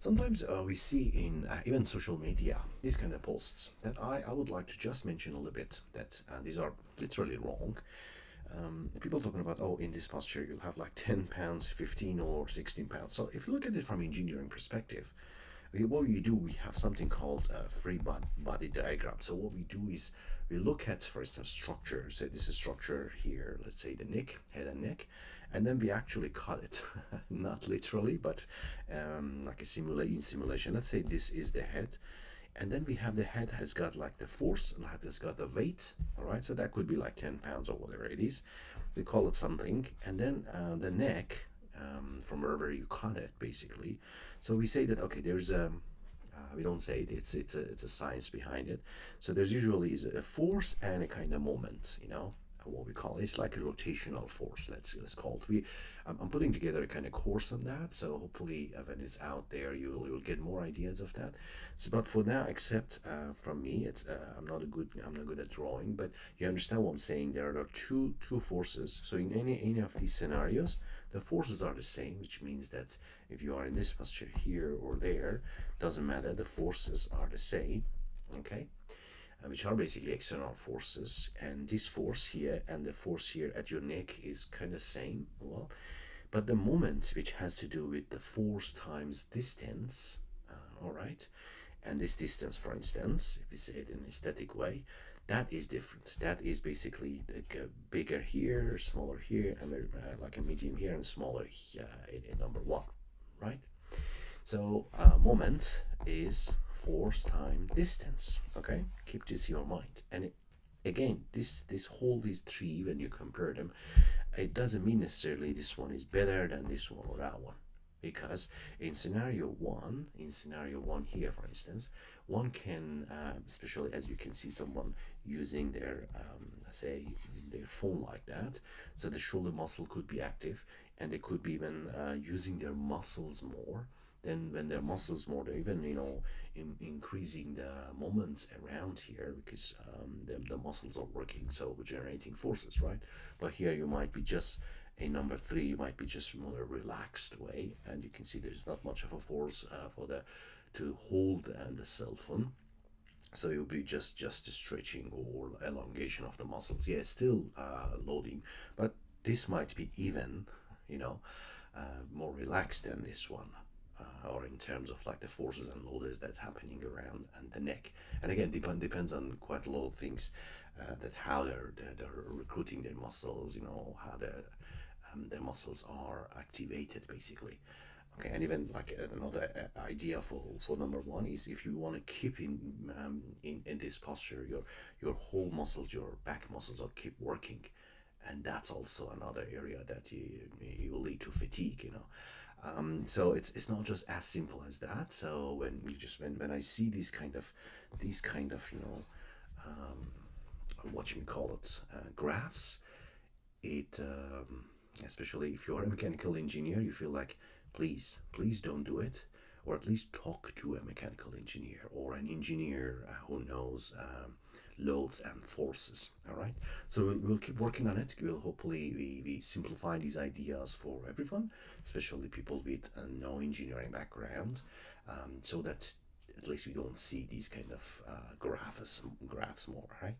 Sometimes we see in even social media these kind of posts that I would like to just mention a little bit that these are literally wrong. People talking about, oh, in this posture you'll have like 10 pounds, 15 or 16 pounds. So if you look at it from engineering perspective, what we do, we have something called a free body diagram. So what we do is we look at, for instance, structure. So this is structure here, let's say the neck, head and neck, and then we actually cut it, not literally, but like a simulation. Let's say this is the head, and then we have the head has got like the force, and head has got the weight. All right, so that could be like 10 pounds or whatever it is. We call it something, and then the neck, from wherever you cut it, basically. So we say that, okay, there's a we don't say it, it's a science behind it. So there's usually is a force and a kind of moment, what we call it. It's like a rotational force. Let's call it. I'm putting together a kind of course on that. So hopefully, when it's out there, you'll get more ideas of that. So, but for now, except from me, it's I'm not good at drawing. But you understand what I'm saying. There are two forces. So in any of these scenarios, the forces are the same, which means that if you are in this posture here or there, doesn't matter. The forces are the same. Okay, which are basically external forces, and this force here and the force here at your neck is kind of same. Well, but the moment, which has to do with the force times distance, all right, and this distance, for instance, if we say it in a static way, that is different. That is basically like bigger here, smaller here, and like a medium here and smaller in number one, right? So moment is force time distance. Okay, keep this in your mind. And again, this whole these three, when you compare them, it doesn't mean necessarily this one is better than this one or that one, because in scenario one here, for instance, one can, especially as you can see someone using their say their phone like that, so the shoulder muscle could be active, and they could be even using their muscles more. Then when their muscles more, they're even increasing the moments around here, because the muscles are working, so generating forces, right? But here you might be just a number three, you might be just more relaxed way, and you can see there's not much of a force for the to hold the cell phone. So you'll be just a stretching or elongation of the muscles. Yeah, still loading, but this might be even, you know, more relaxed than this one. Or in terms of like the forces and loads that's happening around and the neck, and again depends on quite a lot of things, that how they're recruiting their muscles, how their muscles are activated basically. Okay, and even like another idea for number one is, if you want to keep in this posture, your whole muscles, your back muscles, will keep working, and that's also another area that you will lead to fatigue. So it's not just as simple as that. So when I see these kind of what you call it, graphs, it especially if you're a mechanical engineer, you feel like, please don't do it, or at least talk to a mechanical engineer or an engineer who knows loads and forces. All right, so we'll keep working on it. We'll hopefully we simplify these ideas for everyone, especially people with no engineering background, so that at least we don't see these kind of graphs more, right?